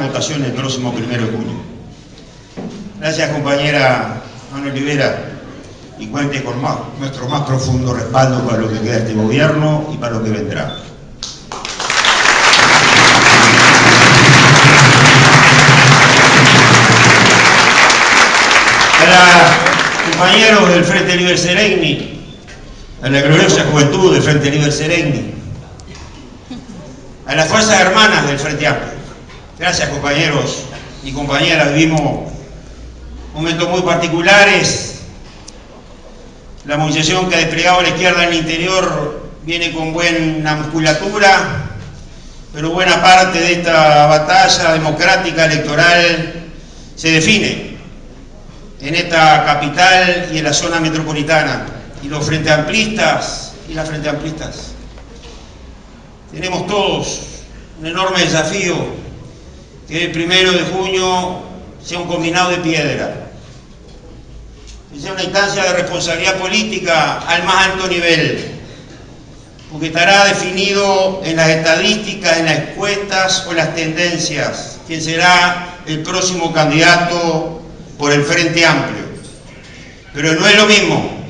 gran votación el próximo 1 de junio. Gracias, compañera Ana Olivera, y cuente con nuestro más profundo respaldo para lo que queda de este gobierno y para lo que vendrá. Para compañeros del Frente Liber Seregni, a la gloriosa juventud del Frente Liber Seregni, a las fuerzas hermanas del Frente Amplio. Gracias, compañeros y compañeras. Vivimos momentos muy particulares. La movilización que ha desplegado la izquierda en el interior viene con buena musculatura, pero buena parte de esta batalla democrática electoral se define en esta capital y en la zona metropolitana. Y los frente amplistas y las frente amplistas tenemos todos un enorme desafío, que el 1 de junio sea un combinado de piedra, que sea una instancia de responsabilidad política al más alto nivel, porque estará definido en las estadísticas, en las encuestas o las tendencias quién será el próximo candidato por el Frente Amplio. Pero no es lo mismo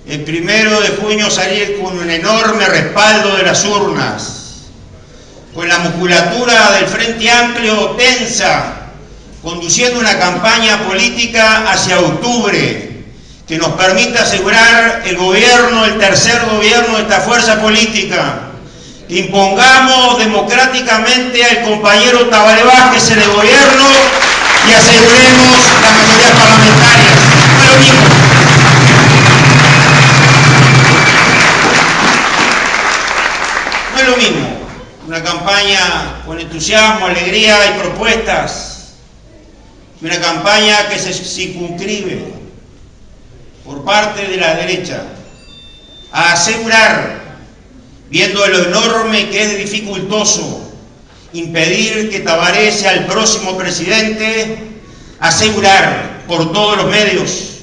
el 1 de junio salir con un enorme respaldo de las urnas, con la musculatura del Frente Amplio tensa, conduciendo una campaña política hacia octubre que nos permita asegurar el gobierno, el tercer gobierno de esta fuerza política, que impongamos democráticamente al compañero Tabaré Vázquez en el gobierno y aseguremos la mayoría parlamentaria. No es lo mismo. No es lo mismo una campaña con entusiasmo, alegría y propuestas, y una campaña que se circunscribe por parte de la derecha a asegurar, viendo lo enorme que es dificultoso impedir que Tabaré sea el próximo presidente, asegurar por todos los medios,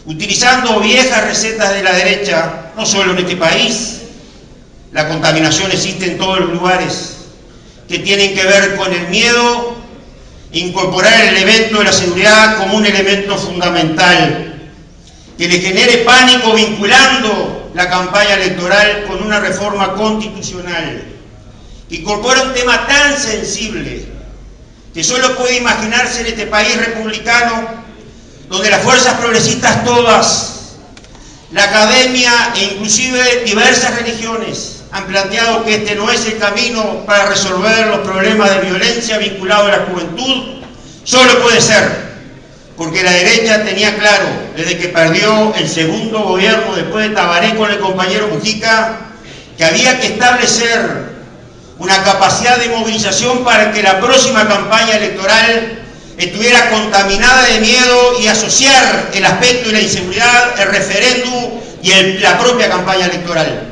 utilizando viejas recetas de la derecha, no solo en este país. La contaminación existe en todos los lugares, que tienen que ver con el miedo, incorporar el elemento de la seguridad como un elemento fundamental, que le genere pánico vinculando la campaña electoral con una reforma constitucional, que incorpora un tema tan sensible que solo puede imaginarse en este país republicano, donde las fuerzas progresistas todas, la academia e inclusive diversas religiones han planteado que este no es el camino para resolver los problemas de violencia vinculados a la juventud. Solo puede ser porque la derecha tenía claro, desde que perdió el segundo gobierno después de Tabaré con el compañero Mujica, que había que establecer una capacidad de movilización para que la próxima campaña electoral estuviera contaminada de miedo y asociar el aspecto de la inseguridad, el referéndum y la propia campaña electoral.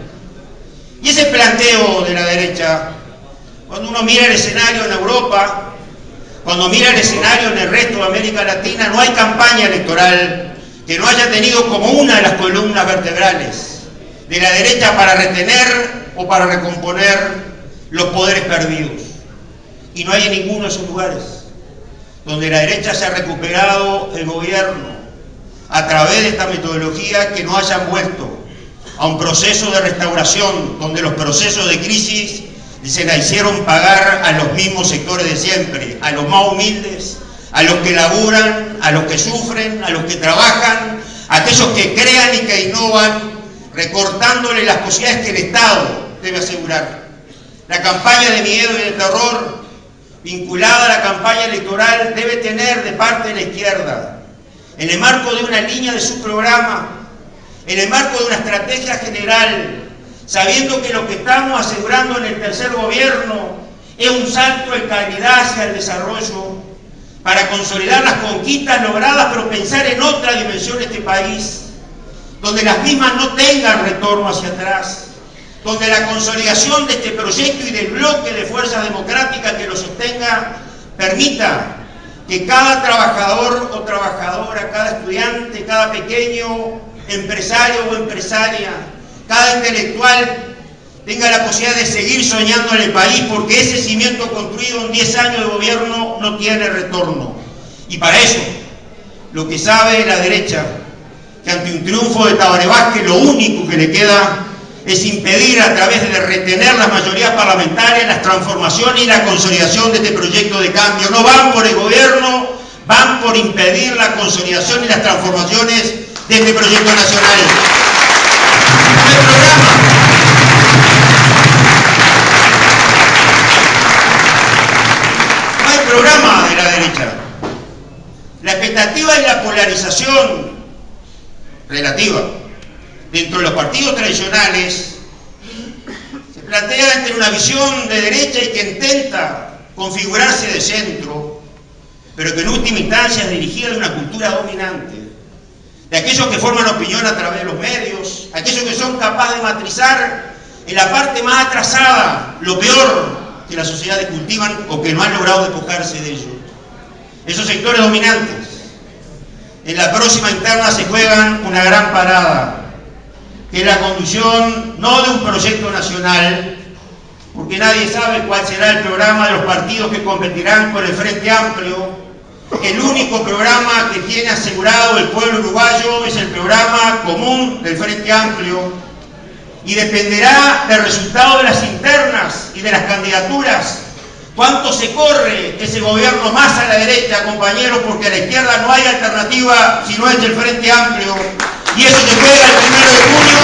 Y ese planteo de la derecha, cuando uno mira el escenario en Europa, cuando mira el escenario en el resto de América Latina, no hay campaña electoral que no haya tenido como una de las columnas vertebrales de la derecha para retener o para recomponer los poderes perdidos. Y no hay en ninguno de esos lugares donde la derecha se ha recuperado el gobierno a través de esta metodología que no hayan vuelto a un proceso de restauración donde los procesos de crisis se la hicieron pagar a los mismos sectores de siempre, a los más humildes, a los que laburan, a los que sufren, a los que trabajan, a aquellos que crean y que innovan, recortándole las posibilidades que el Estado debe asegurar. La campaña de miedo y de terror vinculada a la campaña electoral debe tener de parte de la izquierda, en el marco de una línea de su programa, en el marco de una estrategia general, sabiendo que lo que estamos asegurando en el tercer gobierno es un salto de calidad hacia el desarrollo, para consolidar las conquistas logradas, pero pensar en otra dimensión de este país, donde las mismas no tengan retorno hacia atrás, donde la consolidación de este proyecto y del bloque de fuerzas democráticas que lo sostenga permita que cada trabajador o trabajadora, cada estudiante, cada pequeño empresario o empresaria, cada intelectual tenga la posibilidad de seguir soñando en el país, porque ese cimiento construido en 10 años de gobierno no tiene retorno. Y para eso, lo que sabe la derecha, que ante un triunfo de Tabaré Vázquez lo único que le queda es impedir a través de retener las mayorías parlamentarias las transformaciones y la consolidación de este proyecto de cambio. No van por el gobierno, van por impedir la consolidación y las transformaciones de este proyecto nacional. No hay programa. No hay programa de la derecha. La expectativa es la polarización relativa dentro de los partidos tradicionales. Se plantea entre una visión de derecha y que intenta configurarse de centro, pero que en última instancia es dirigida de una cultura dominante, de aquellos que forman opinión a través de los medios, aquellos que son capaces de matrizar en la parte más atrasada lo peor que las sociedades cultivan o que no han logrado despojarse de ello. Esos sectores dominantes en la próxima interna se juegan una gran parada, que es la conducción no de un proyecto nacional, porque nadie sabe cuál será el programa de los partidos que competirán con el Frente Amplio. El único programa que tiene asegurado el pueblo uruguayo es el programa común del Frente Amplio, y dependerá del resultado de las internas y de las candidaturas cuánto se corre ese gobierno más a la derecha, compañeros, porque a la izquierda no hay alternativa si no es el Frente Amplio, y eso se juega el 1 de junio.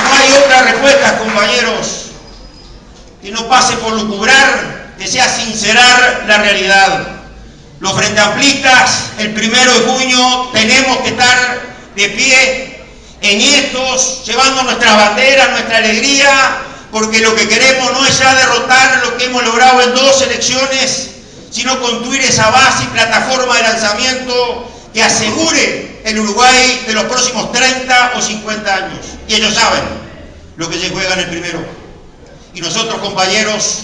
No hay otra respuesta, compañeros, que no pase por lucubrar, que sea sincerar la realidad. Los frente amplistas, el 1 de junio, tenemos que estar de pie en estos, llevando nuestras banderas, nuestra alegría, porque lo que queremos no es ya derrotar lo que hemos logrado en 2 elecciones, sino construir esa base y plataforma de lanzamiento que asegure el Uruguay de los próximos 30 o 50 años. Y ellos saben lo que se juega en el primero. Y nosotros, compañeros,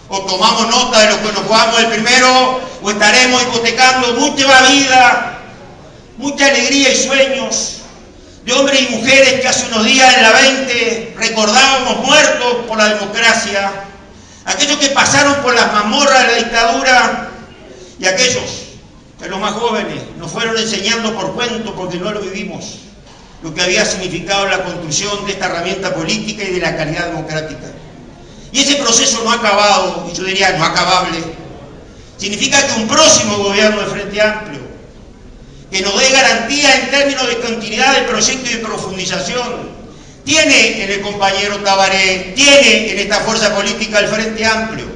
o tomamos nota de lo que nos jugamos el primero, o estaremos hipotecando mucha vida, mucha alegría y sueños de hombres y mujeres que hace unos días en la 20 recordábamos muertos por la democracia, aquellos que pasaron por las mazmorras de la dictadura, y aquellos que los más jóvenes nos fueron enseñando por cuento, porque no lo vivimos, lo que había significado la construcción de esta herramienta política y de la calidad democrática. Y ese proceso no acabado, y yo diría no acabable, significa que un próximo gobierno de Frente Amplio, que nos dé garantía en términos de continuidad del proyecto y de profundización, tiene en el compañero Tabaré, tiene en esta fuerza política el Frente Amplio,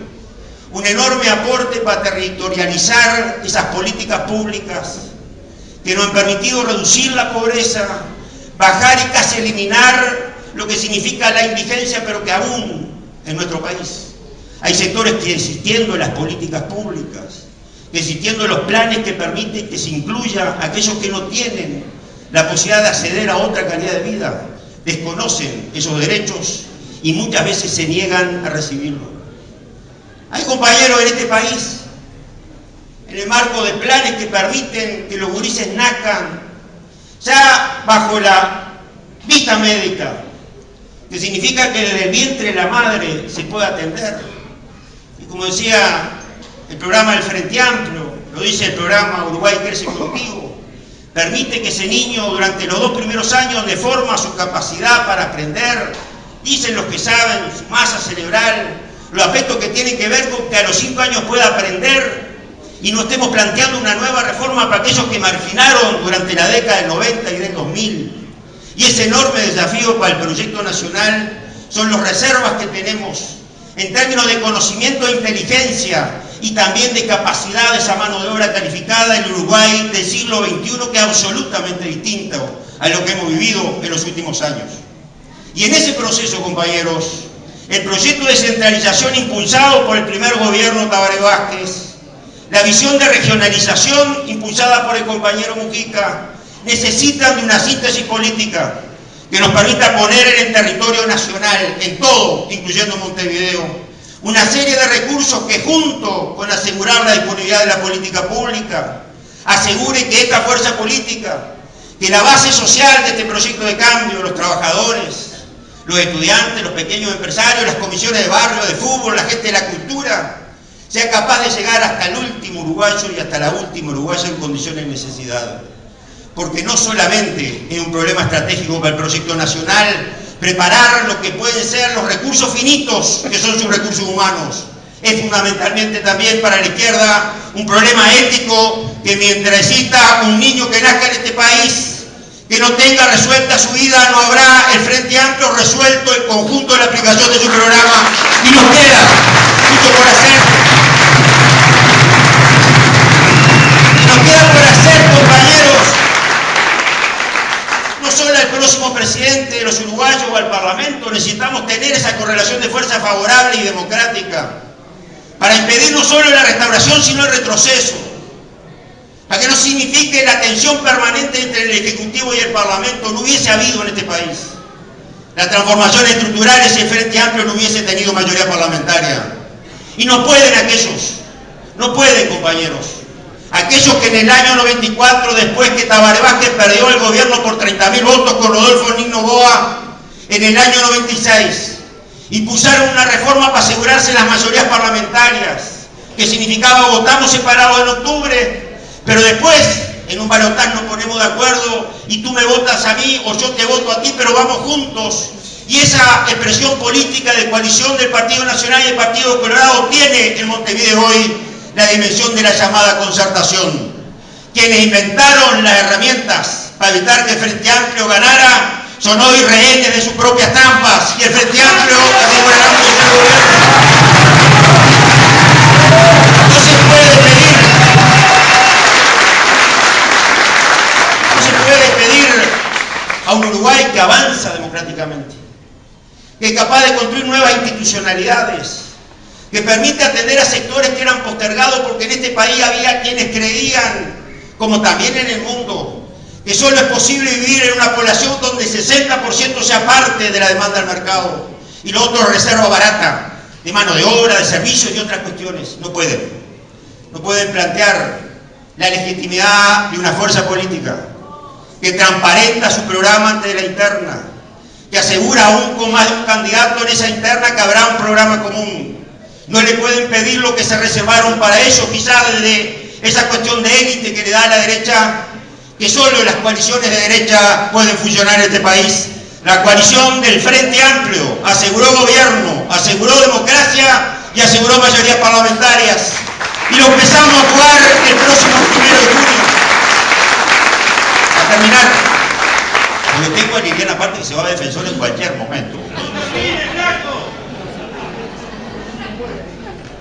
un enorme aporte para territorializar esas políticas públicas que nos han permitido reducir la pobreza, bajar y casi eliminar lo que significa la indigencia, pero que aún en nuestro país hay sectores que, existiendo en las políticas públicas, que existiendo en los planes que permiten que se incluya a aquellos que no tienen la posibilidad de acceder a otra calidad de vida, desconocen esos derechos y muchas veces se niegan a recibirlo. Hay compañeros en este país, en el marco de planes que permiten que los gurises nazcan ya bajo la vista médica, que significa que desde el vientre de la madre se puede atender. Y como decía el programa del Frente Amplio, lo dice el programa Uruguay Crece Contigo, permite que ese niño durante los 2 primeros años de forma su capacidad para aprender, dicen los que saben, su masa cerebral, los aspectos que tienen que ver con que a los 5 años pueda aprender, y no estemos planteando una nueva reforma para aquellos que marginaron durante la década del 90 y del 2000. Y ese enorme desafío para el proyecto nacional son las reservas que tenemos en términos de conocimiento e inteligencia y también de capacidad de esa mano de obra calificada en Uruguay del siglo XXI, que es absolutamente distinto a lo que hemos vivido en los últimos años. Y en ese proceso, compañeros, el proyecto de descentralización impulsado por el primer gobierno Tabaré Vázquez, la visión de regionalización impulsada por el compañero Mujica, necesitan de una síntesis política que nos permita poner en el territorio nacional, en todo, incluyendo Montevideo, una serie de recursos que, junto con asegurar la disponibilidad de la política pública, asegure que esta fuerza política que la base social de este proyecto de cambio, los trabajadores, los estudiantes, los pequeños empresarios, las comisiones de barrio, de fútbol, la gente de la cultura, sea capaz de llegar hasta el último uruguayo y hasta la última uruguaya en condiciones de necesidad. Porque no solamente es un problema estratégico para el proyecto nacional preparar lo que pueden ser los recursos finitos, que son sus recursos humanos, es fundamentalmente también para la izquierda un problema ético que mientras exista un niño que nazca en este país que no tenga resuelta su vida, no habrá el Frente Amplio resuelto el conjunto de la aplicación de su programa y nos queda mucho por hacer. Nos queda por hacer, compañeros, no solo al próximo presidente de los uruguayos o al Parlamento, necesitamos tener esa correlación de fuerza favorable y democrática para impedir no solo la restauración, sino el retroceso, para que no signifique la tensión permanente entre el Ejecutivo y el Parlamento. No hubiese habido en este país las transformaciones estructurales si el Frente Amplio no hubiese tenido mayoría parlamentaria. Y no pueden compañeros, aquellos que en el año 94, después que Tabaré Vázquez perdió el gobierno por 30.000 votos con Rodolfo Nigno Boa, en el año 96, impulsaron una reforma para asegurarse las mayorías parlamentarias, que significaba votamos separados en octubre, pero después en un balotaje nos ponemos de acuerdo y tú me votas a mí o yo te voto a ti, pero vamos juntos. Y esa expresión política de coalición del Partido Nacional y el Partido Colorado tiene en Montevideo hoy la dimensión de la llamada concertación. Quienes inventaron las herramientas para evitar que el Frente Amplio ganara son hoy rehenes de sus propias trampas y el Frente Amplio asegurará un tercer gobierno. No se puede pedir a un Uruguay que avanza democráticamente, que es capaz de construir nuevas institucionalidades, que permite atender a sectores que eran postergados porque en este país había quienes creían, como también en el mundo, que solo es posible vivir en una población donde el 60% sea parte de la demanda del mercado y lo otro reserva barata de mano de obra, de servicios y otras cuestiones. No pueden plantear la legitimidad de una fuerza política que transparenta su programa ante la interna, que asegura aún con más de un candidato en esa interna que habrá un programa común. No le pueden pedir lo que se reservaron para ellos, quizás desde esa cuestión de élite que le da a la derecha, que solo las coaliciones de derecha pueden funcionar en este país. La coalición del Frente Amplio aseguró gobierno, aseguró democracia y aseguró mayorías parlamentarias. Y lo empezamos a jugar el próximo 1 de junio. A terminar, porque tengo a Liliana aparte que se va a defensor en cualquier momento.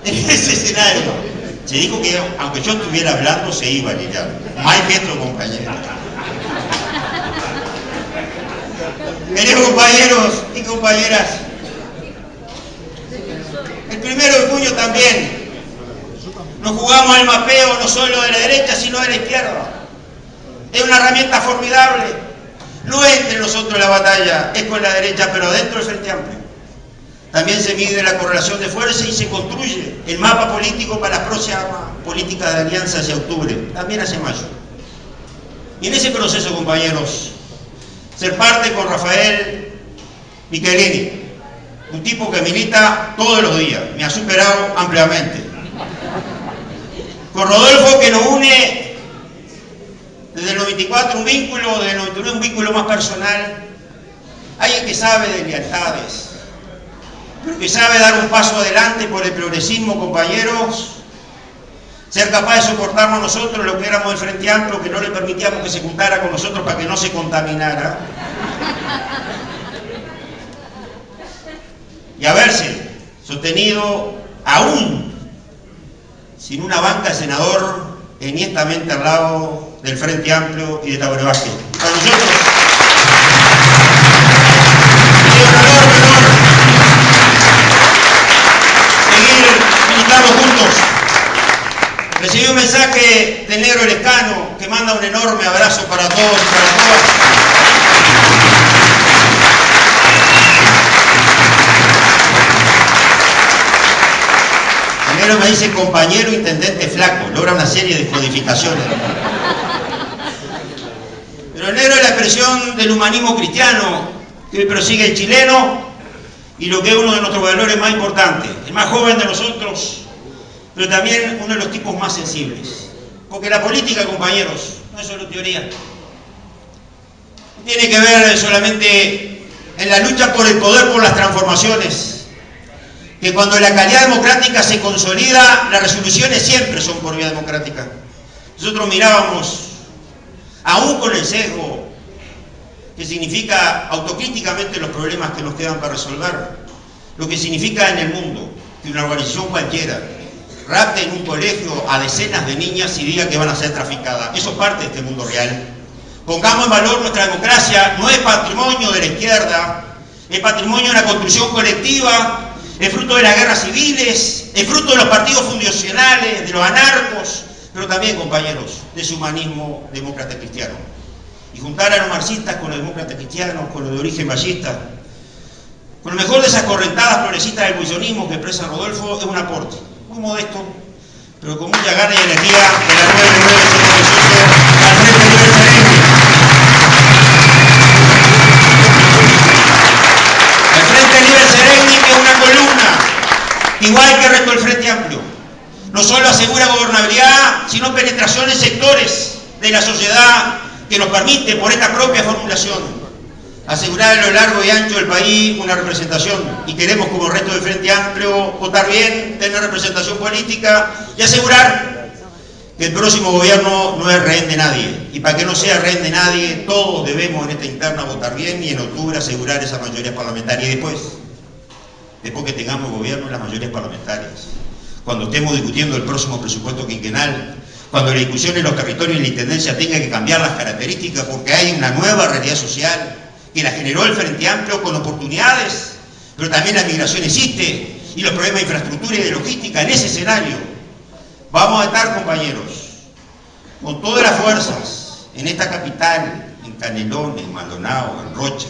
En ese escenario se dijo que aunque yo estuviera hablando se iba a Liliana. No hay gesto, compañero. Queridos compañeros y compañeras, el 1 de junio también nos jugamos al mapeo no solo de la derecha sino de la izquierda. Es una herramienta formidable. No es entre nosotros la batalla, es con la derecha, pero dentro del Frente Amplio. También se mide la correlación de fuerzas y se construye el mapa político para la próxima política de alianza hacia octubre, también hacia mayo. Y en ese proceso, compañeros, ser parte con Rafael Michelini, un tipo que milita todos los días, me ha superado ampliamente. Con Rodolfo, que nos une desde el 94 un vínculo, desde el 99 un vínculo más personal, alguien que sabe de lealtades, pero que sabe dar un paso adelante por el progresismo, compañeros, ser capaz de soportarnos nosotros lo que éramos el Frente Amplio, que no le permitíamos que se juntara con nosotros para que no se contaminara, y haberse sostenido aún sin una banca de senador enhiestamente al lado del Frente Amplio y de Tabaré Vázquez. Para nosotros es un honor seguir militando juntos. Recibí un mensaje del Negro Lescano que manda un enorme abrazo para todos y para todas. El Negro me dice compañero intendente flaco, logra una serie de codificaciones. Pero el Negro expresión del humanismo cristiano que hoy persigue el chileno y lo que es uno de nuestros valores más importantes, el más joven de nosotros, pero también uno de los tipos más sensibles. Porque la política, compañeros, no es solo teoría. No tiene que ver solamente en la lucha por el poder, por las transformaciones. Que cuando la calidad democrática se consolida, las resoluciones siempre son por vía democrática. Nosotros mirábamos, aún con el sesgo, que significa autocríticamente los problemas que nos quedan para resolver, lo que significa en el mundo que una organización cualquiera rapte en un colegio a decenas de niñas y diga que van a ser traficadas. Eso es parte de este mundo real. Pongamos en valor nuestra democracia, no es patrimonio de la izquierda, es patrimonio de una construcción colectiva, es fruto de las guerras civiles, es fruto de los partidos fundacionales, de los anarcos, pero también, compañeros, de su humanismo demócrata cristiano. Y juntar a los marxistas con los demócratas cristianos, con los de origen ballista, con lo mejor de esas correntadas progresistas del buisonismo que expresa Rodolfo, es un aporte muy modesto, pero con mucha gana y energía de la 99 al Frente Libre Seregni. El Frente Libre Seregni, que es una columna, igual que el resto del Frente Amplio, no solo asegura gobernabilidad, sino penetración en sectores de la sociedad que nos permite, por esta propia formulación, asegurar a lo largo y ancho del país una representación. Y queremos, como el resto del Frente Amplio, votar bien, tener representación política y asegurar que el próximo gobierno no es rehén de nadie. Y para que no sea rehén de nadie, todos debemos en esta interna votar bien y en octubre asegurar esa mayoría parlamentaria. Y después que tengamos gobierno en las mayorías parlamentarias, cuando estemos discutiendo el próximo presupuesto quinquenal, cuando la discusión en los territorios y la intendencia tenga que cambiar las características porque hay una nueva realidad social que la generó el Frente Amplio con oportunidades, pero también la migración existe y los problemas de infraestructura y de logística. En ese escenario vamos a estar, compañeros, con todas las fuerzas en esta capital, en Canelones, en Maldonado, en Rocha,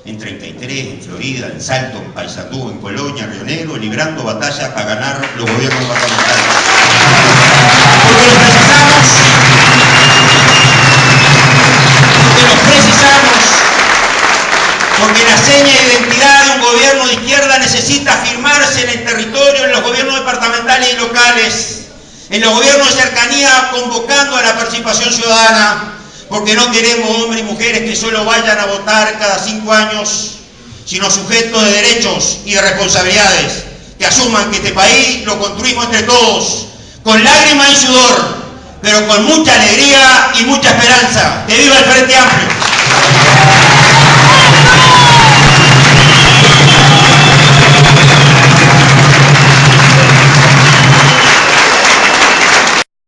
en 33, en Florida, en Salto, en Paysandú, en Colonia, Río Negro, librando batallas para ganar los gobiernos parlamentarios. Porque los precisamos, porque la seña de identidad de un gobierno de izquierda necesita afirmarse en el territorio, en los gobiernos departamentales y locales, en los gobiernos de cercanía, convocando a la participación ciudadana, porque no queremos hombres y mujeres que solo vayan a votar cada 5 años, sino sujetos de derechos y de responsabilidades, que asuman que este país lo construimos entre todos, con lágrimas y sudor, pero con mucha alegría y mucha esperanza. ¡Que viva el Frente Amplio!